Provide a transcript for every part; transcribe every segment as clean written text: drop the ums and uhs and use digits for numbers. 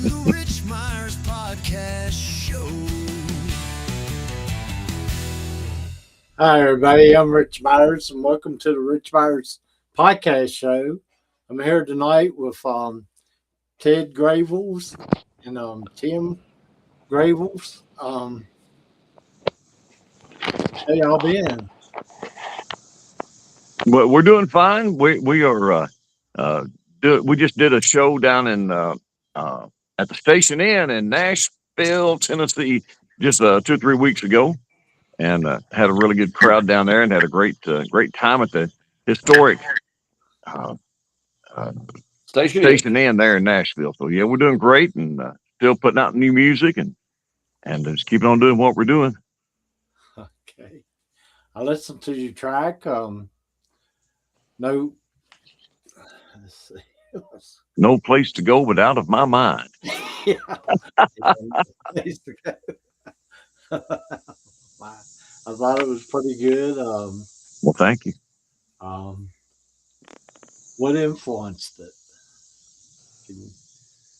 the Rich Myers Podcast Show. Hi, everybody. I'm Rich Myers, and welcome to the Rich Myers Podcast Show. I'm here tonight with Ted Gravels and Tim Gravels. How y'all been? Well, we're doing fine. We are we just did a show down in at the Station Inn in Nashville, Tennessee, just 2 or 3 weeks ago, and had a really good crowd down there, and had a great time at the historic uh, uh, Station Inn there in Nashville. So yeah, we're doing great, and still putting out new music, and just keeping on doing what we're doing. Okay. I listened to your track. No, let's see. No place to go but out of my mind. Yeah. I thought it was pretty good. Well, thank you. What influenced it?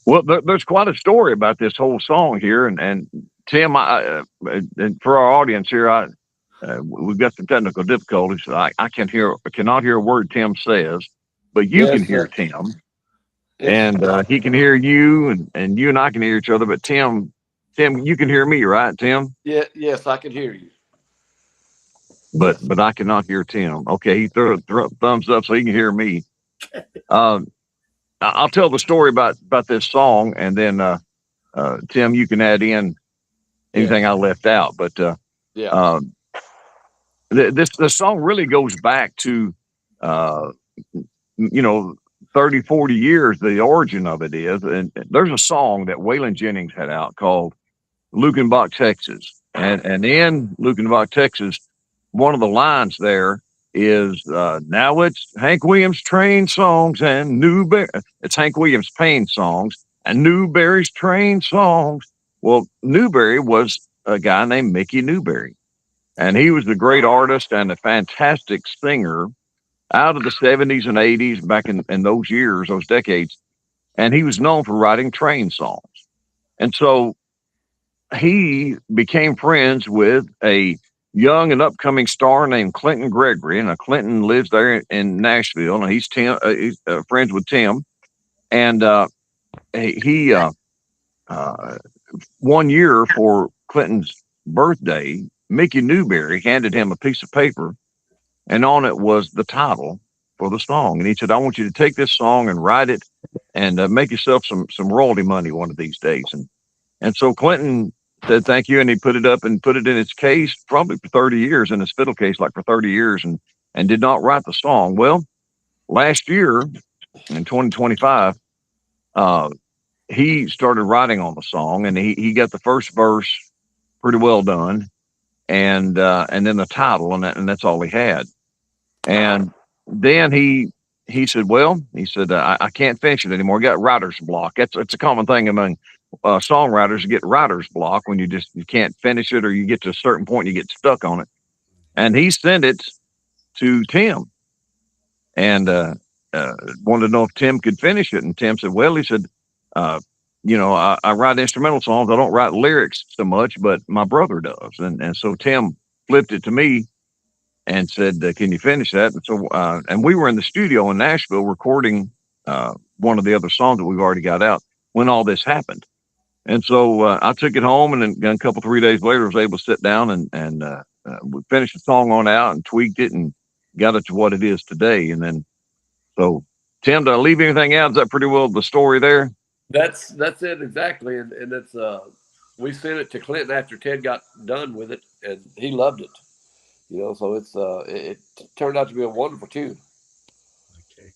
Well, there's quite a story about this whole song here, and Tim, and for our audience here, we've got some technical difficulties. I cannot hear a word Tim says, but you can hear Tim, and he can hear you, and you and I can hear each other. But Tim, you can hear me, right, Tim? Yeah, yes, I can hear you. But I cannot hear Tim. Okay, he threw a thumbs up so he can hear me. I'll tell the story about this song, and then Tim, you can add in anything I left out. But this song really goes back to 30, 40 years. The origin of it is, and there's a song that Waylon Jennings had out called Lukenbach, Texas, and in Lukenbach, Texas, one of the lines there is now it's Hank Williams Train songs and it's Hank Williams Payne songs and Newberry's Train songs. Well, Newberry was a guy named Mickey Newberry, and he was a great artist and a fantastic singer out of the 70s and 80s, back in those years, those decades. And he was known for writing train songs. And so he became friends with a young and upcoming star named Clinton Gregory, and Clinton lives there in Nashville, and he's friends with Tim. And he 1 year for Clinton's birthday, Mickey Newberry handed him a piece of paper, and on it was the title for the song. And he said, "I want you to take this song and write it, and make yourself some royalty money one of these days." And so Clinton said thank you, and he put it up and put it in its case, probably for 30 years, in his fiddle case, like for 30 years, and did not write the song. Well, last year in 2025, he started writing on the song, and he got the first verse pretty well done, and then the title, and that's all he had. And then he said, I can't finish it anymore. I got writer's block. It's a common thing among songwriters to get writer's block when you can't finish it, or you get to a certain point and you get stuck on it. And he sent it to Tim, and wanted to know if Tim could finish it. And Tim said, well, he said, I write instrumental songs. I don't write lyrics so much, but my brother does. And so Tim flipped it to me and said, can you finish that? And so, and we were in the studio in Nashville recording one of the other songs that we've already got out when all this happened. And so I took it home, and then a couple, 3 days later, I was able to sit down and we finished the song on out and tweaked it and got it to what it is today. And then, so Tim, did I leave anything out? Is that pretty well the story there? That's it exactly. And it's we sent it to Clinton after Ted got done with it, and he loved it. So it turned out to be a wonderful tune. Okay,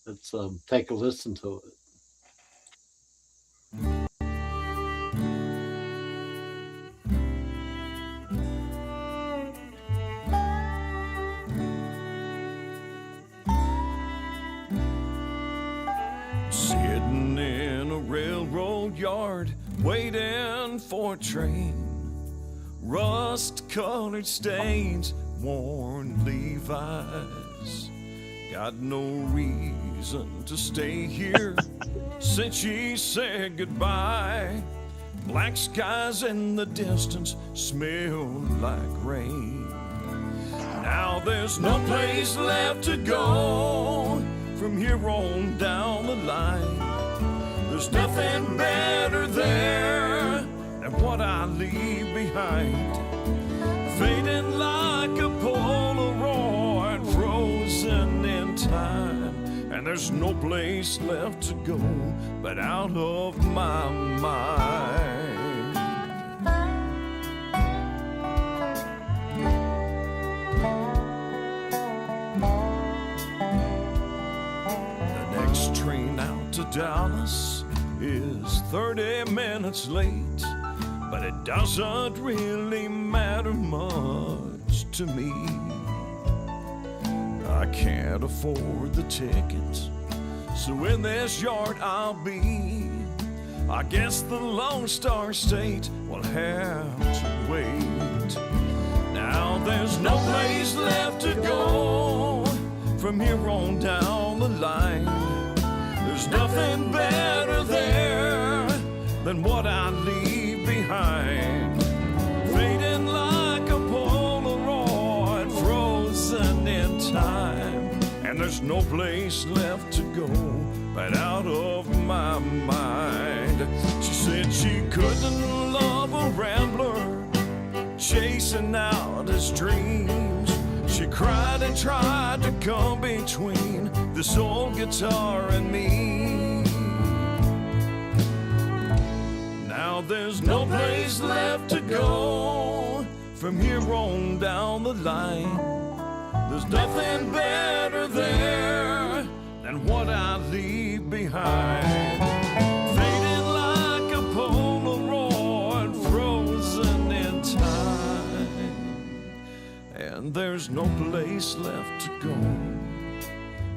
let's take a listen to it. Sitting in a railroad yard, waiting for a train. Rust-colored stains, worn Levi's. Got no reason to stay here. since she said goodbye. Black skies in the distance smell like rain. Now there's no place left to go from here on down the line. There's nothing better there than what I leave behind. Fading like a Polaroid, frozen in time. And there's no place left to go but out of my mind. The next train out to Dallas is 30 minutes late, but it doesn't really matter much to me. I can't afford the ticket, so in this yard I'll be. I guess the Lone Star State will have to wait. Now there's no place left to go from here on down the line. There's nothing better there than what I leave behind. Fading like a Polaroid, frozen in time. And there's no place left to go but out of my mind. She said she couldn't love a rambler chasing out his dreams. She cried and tried to come between this old guitar and me. Now there's no place left to go from here on down the line. There's nothing better there than what I leave behind. Fading like a Polaroid, frozen in time. And there's no place left to go.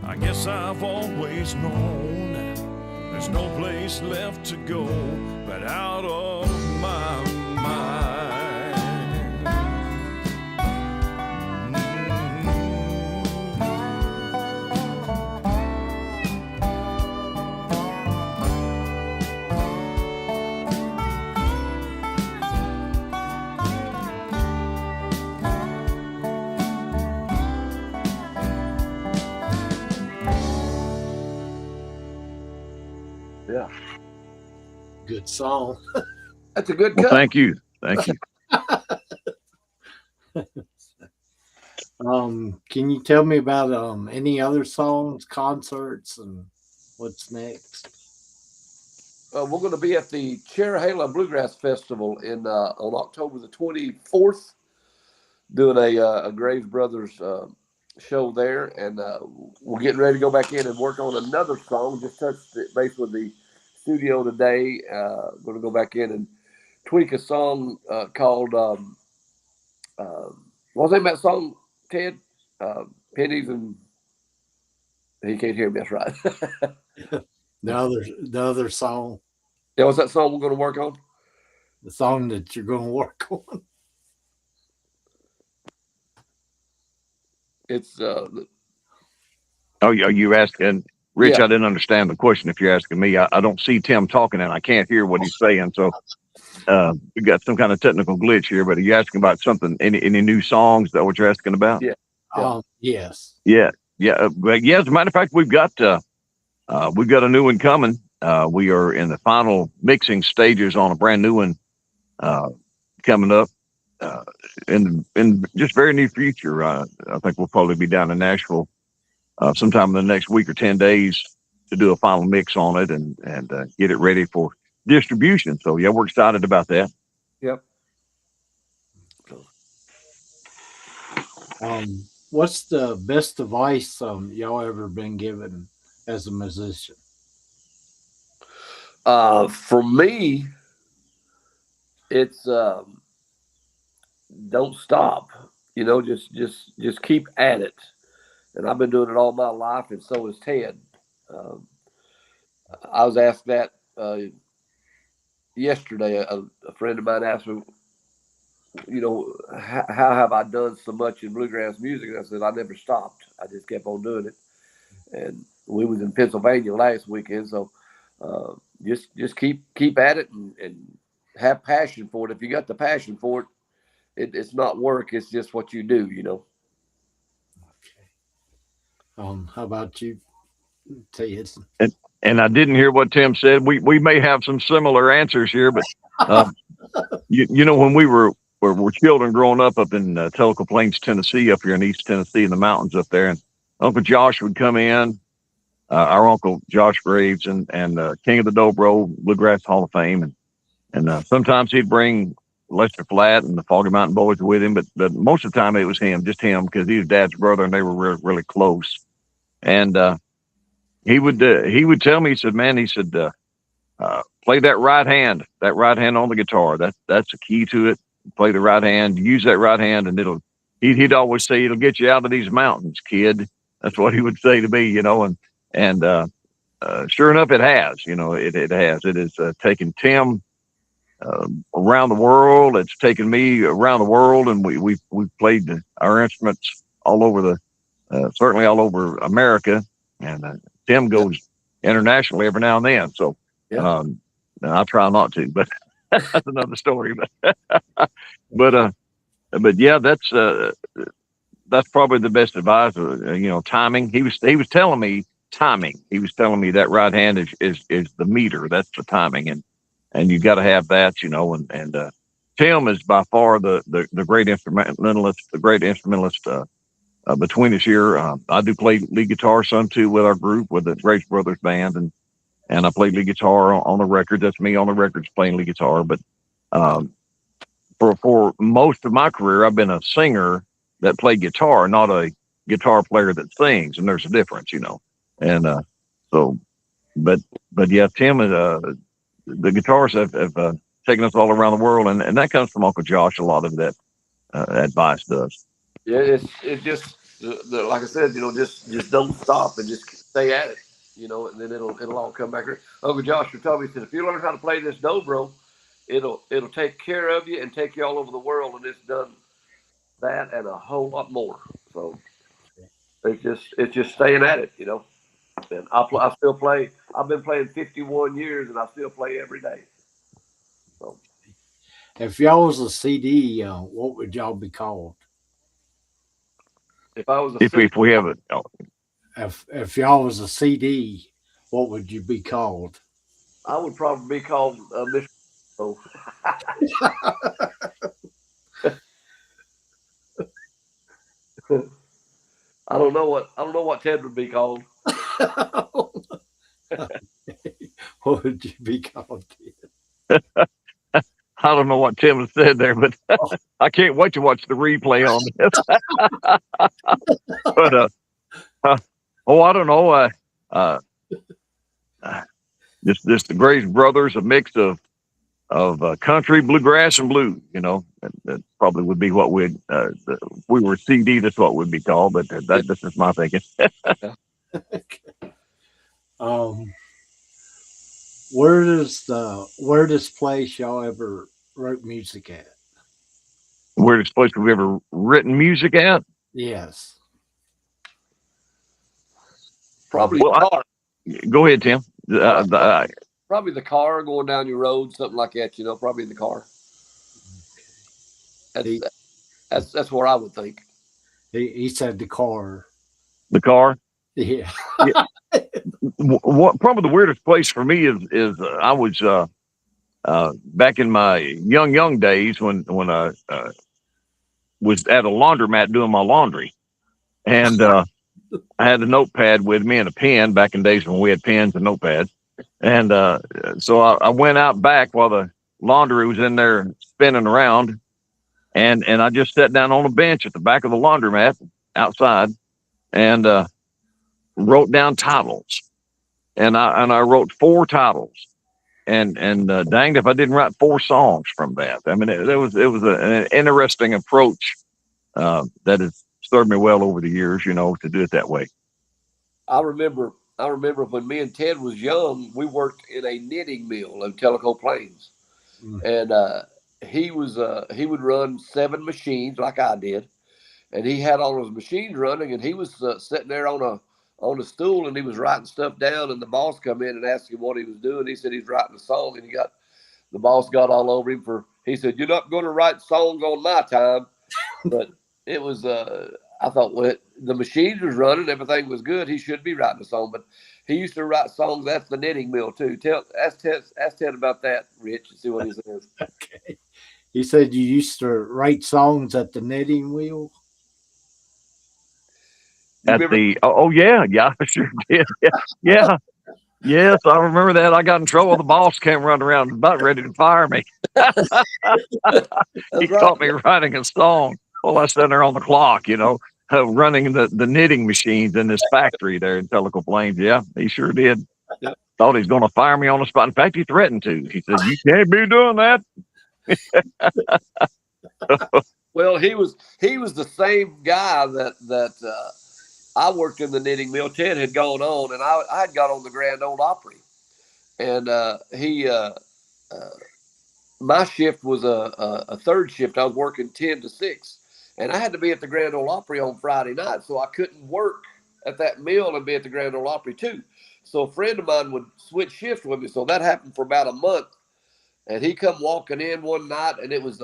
I guess I've always known there's no place left to go but out of my mind. Yeah, Good song. that's a good Well, cut. thank you. Thank you. Can you tell me about any other songs, concerts, and what's next? We're going to be at the Cherahela Bluegrass Festival on October the 24th, doing a Graves Brothers show there, and we're getting ready to go back in and work on another song. Just touched base with the studio today. Going to go back in and tweak a song called what was the name of that song, Ted? Pennies and he can't hear me. That's right. The other song, Yeah, what's that song we're going to work on? the song that you're going to work on. It's Oh, you asking Rich? Yeah. I didn't understand the question. If you're asking me, I don't see Tim talking and I can't hear what he's saying. So we got some kind of technical glitch here. But are you asking about something? Any new songs? Is that what you're asking about? Yeah. Yes. Yeah. But yeah, as a matter of fact, we've got a new one coming. We are in the final mixing stages on a brand new one coming up in just very near future. I think we'll probably be down in Nashville sometime in the next week or 10 days to do a final mix on it and get it ready for distribution. So yeah, we're excited about that. Yep. What's the best advice y'all ever been given as a musician? For me, it's don't stop. Just keep at it. And I've been doing it all my life, and so has Ted. I was asked that yesterday. A friend of mine asked me, how have I done so much in bluegrass music? And I said, I never stopped. I just kept on doing it. And we was in Pennsylvania last weekend, so Just keep at it and have passion for it. If you got the passion for it's not work. It's just what you do. How about you, Ted? And I didn't hear what Tim said. We may have some similar answers here, but when we were children growing up in Tellico Plains, Tennessee, up here in East Tennessee in the mountains up there, and Uncle Josh would come in, our Uncle Josh Graves, and King of the Dobro, Bluegrass Hall of Fame, and sometimes he'd bring Lester Flatt and the Foggy Mountain Boys with him, but most of the time it was just him, because he was Dad's brother and they were really close. And he would tell me, he said, man, play that right hand on the guitar. That's the key to it. Play the right hand, use that right hand, and he'd always say, it'll get you out of these mountains, kid. That's what he would say to me, and sure enough, it has, it has. It has taken Tim around the world. It's taken me around the world, and we've played our instruments all over certainly all over America, and Tim goes internationally every now and then. So, I try not to, but that's another story. But yeah, that's probably the best advice. Timing. He was telling me timing. He was telling me that right hand is the meter. That's the timing, and you got to have that. And Tim is by far the great instrumentalist, between us here. I do play lead guitar some too with our group, with the Grace Brothers band, and I play lead guitar on the record. That's me on the records playing lead guitar. But for most of my career, I've been a singer that played guitar, not a guitar player that sings, and there's a difference, And so, but yeah, Tim is the guitars have taken us all around the world, and that comes from Uncle Josh. A lot of that advice does. Yeah, it just like I said, just don't stop and just stay at it, and then it'll all come back. Uncle Josh would tell me, he said, if you learn how to play this dobro, it'll take care of you and take you all over the world, and it's done that and a whole lot more. So it's just staying at it, And I still play. I've been playing 51 years, and I still play every day. So if y'all was a CD, what would y'all be called? If I was if we have it, if y'all was a CD, what would you be called? I would probably be called Mr. Oh. I don't know what Ted would be called. What would you be called, Ted? I don't know what Tim said there, but I can't wait to watch the replay on this. But I don't know. Just the Grace Brothers, a mix of country, bluegrass, and blues. That probably would be what we'd if we were CD. That's what would be called. But that's just my thinking. Where does place y'all ever wrote music at? Weirdest place we've ever written music at? Yes. Probably the car. Go ahead, Tim. Probably the car going down your road, something like that. Probably the car. That's what I would think. He said the car. The car. Yeah. What probably the weirdest place for me is I was back in my young days when I was at a laundromat doing my laundry, and I had a notepad with me and a pen back in days when we had pens and notepads, and so I went out back while the laundry was in there spinning around, and I just sat down on a bench at the back of the laundromat outside, and wrote down titles, and I wrote 4 titles, and danged if I didn't write 4 songs from that. I mean, it was an interesting approach that has served me well over the years, to do it that way. I remember when me and Ted was young, we worked in a knitting mill in Tellico Plains, and he would run 7 machines like I did, and he had all those machines running, and he was sitting there on on a stool and he was writing stuff down, and the boss come in and asked him what he was doing. He said he's writing a song, and the boss got all over him he said, "You're not going to write songs on my time." But it was, I thought, well, the machines was running, everything was good. He should be writing a song, but he used to write songs at the knitting mill too. Ask Ted about that, Rich, and see what he says. Okay. You said you used to write songs at the knitting wheel? Yeah, I sure did. Yeah. Yes, I remember that. I got in trouble. The boss came running around about ready to fire me. He caught me writing a song while I sat there on the clock, running the knitting machines in this factory there in Tellico Plains. Yeah, he sure did. Yep. Thought he was going to fire me on the spot. In fact, he threatened to. He said, "You can't be doing that." Well, he was the same guy that I worked in the knitting mill. Ted had gone on, and I had got on the Grand Ole Opry, and my shift was a third shift. I was working 10 to 6, and I had to be at the Grand Ole Opry on Friday night, so I couldn't work at that mill and be at the Grand Ole Opry too. So a friend of mine would switch shift with me. So that happened for about a month, and he come walking in one night, and it was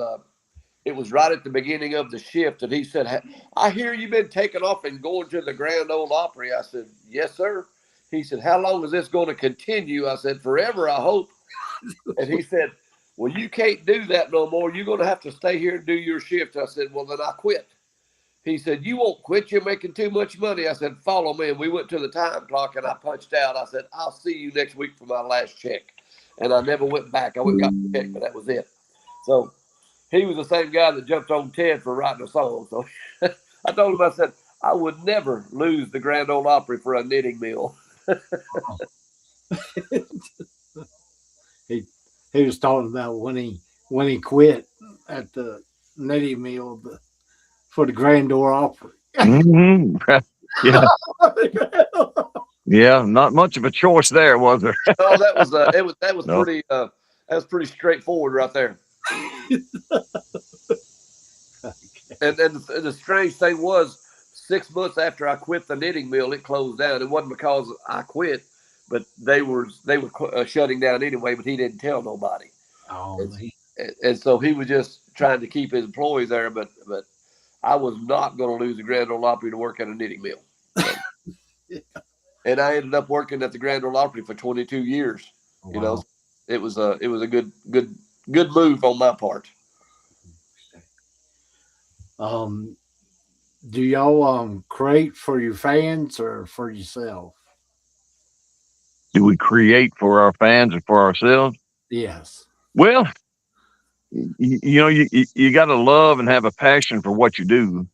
right at the beginning of the shift, and he said, "I hear you've been taking off and going to the Grand Ole Opry." I said, "Yes, sir." He said, "How long is this going to continue?" I said, "Forever, I hope." And he said, "Well, you can't do that no more. You're going to have to stay here and do your shift." I said, "Well, then I quit." He said, "You won't quit. You're making too much money." I said, "Follow me." And we went to the time clock, and I punched out. I said, "I'll see you next week for my last check." And I never went back. I went and got the check, but that was it. So he was the same guy that jumped on Ted for writing a song. So I told him, I said, I would never lose the Grand Ole Opry for a knitting mill. He was talking about when he quit at the knitting mill for the Grand Ole Opry. Mm-hmm. Yeah. Yeah, not much of a choice there, was there? Oh, that was No. pretty that was pretty straightforward right there. And the strange thing was, 6 months after I quit the knitting mill, it closed down. It wasn't because I quit, but they were shutting down anyway. But he didn't tell nobody. Oh, and so he was just trying to keep his employees there. But I was not going to lose the Grand Ole Opry to work at a knitting mill. Yeah. And I ended up working at the Grand Ole Opry for 22 years. Wow. You know, it was a good move on my part. Do y'all create for your fans or for yourself? Do we create for our fans or for ourselves? Yes. Well, you got to love and have a passion for what you do.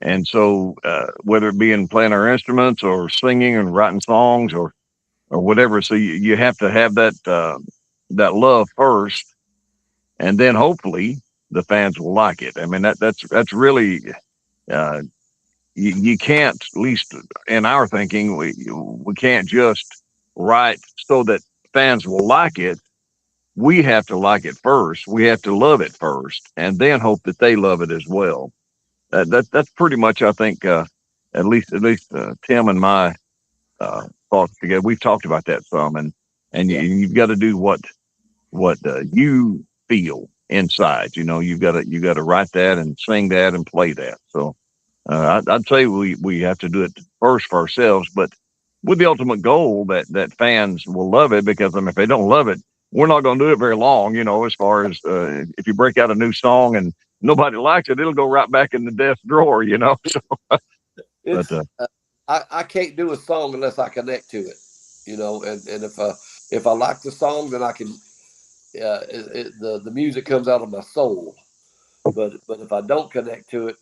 And so whether it be in playing our instruments or singing and writing songs or whatever, so you have to have that love first, and then hopefully the fans will like it. I mean, that's really you can't, at least in our thinking, we can't just write so that fans will like it. We have to like it first. We have to love it first, and then hope that they love it as well. That's pretty much, I think, at least Tim and my thoughts together. We've talked about that some, and you've got to do what you feel inside. You've got to write that and sing that and play that. So I'd say we have to do it first for ourselves, but with the ultimate goal that fans will love it, because if they don't love it, we're not going to do it very long. As far as if you break out a new song and nobody likes it, it'll go right back in the desk drawer. So, I can't do a song unless I connect to it. And if I like the song, then I can. The music comes out of my soul. But if I don't connect to it,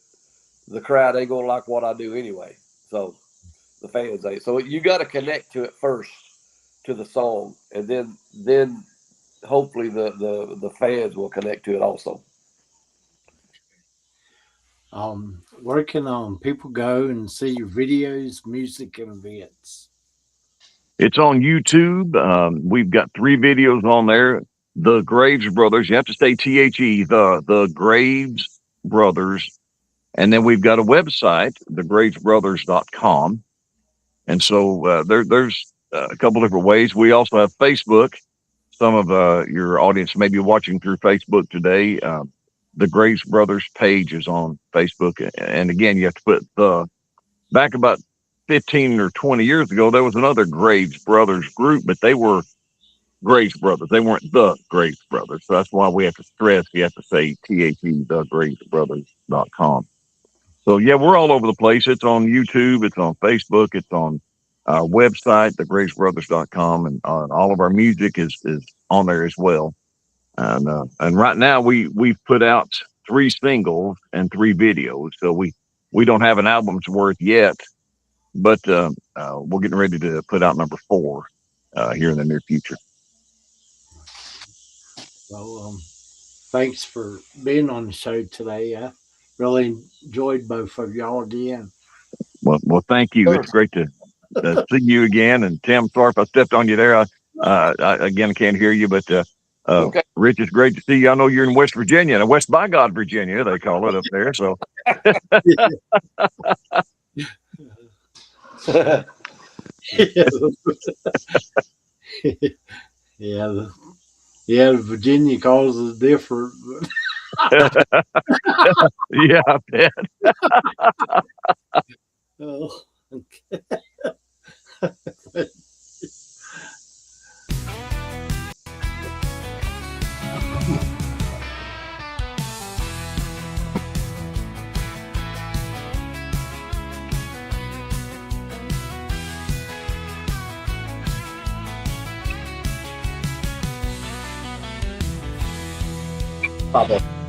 the crowd ain't gonna like what I do anyway. So the fans ain't. So you got to connect to it first, to the song, and then hopefully the fans will connect to it also. Where can people go and see your videos, music, and events? it's on YouTube. We've got 3 videos on there. The Graves Brothers. You have to say THE. The Graves Brothers. And then we've got a website, thegravesbrothers.com. And so there's a couple different ways. We also have Facebook. Some of your audience may be watching through Facebook today. The Graves Brothers page is on Facebook. And again, you have to put the, back about 15 or 20 years ago, there was another Graves Brothers group, but they were Graves Brothers. They weren't the Graves Brothers. So that's why we have to stress, you have to say THE, thegravesbrothers.com. So yeah, we're all over the place. It's on YouTube. It's on Facebook. It's on our website, thegravesbrothers.com, and all of our music is on there as well. And right now we've put out 3 singles and 3 videos. So we don't have an album's worth yet, but we're getting ready to put out number 4 here in the near future. Well, thanks for being on the show today. I really enjoyed both of y'all again. Well, thank you. It's great to see you again. And Tim, sorry if I stepped on you there. I again can't hear you, but Okay. Rich, it's great to see you. I know you're in West Virginia, West by God, Virginia, they call it up there. So yeah, Virginia calls it different. yeah, I bet. Oh, okay. Papa.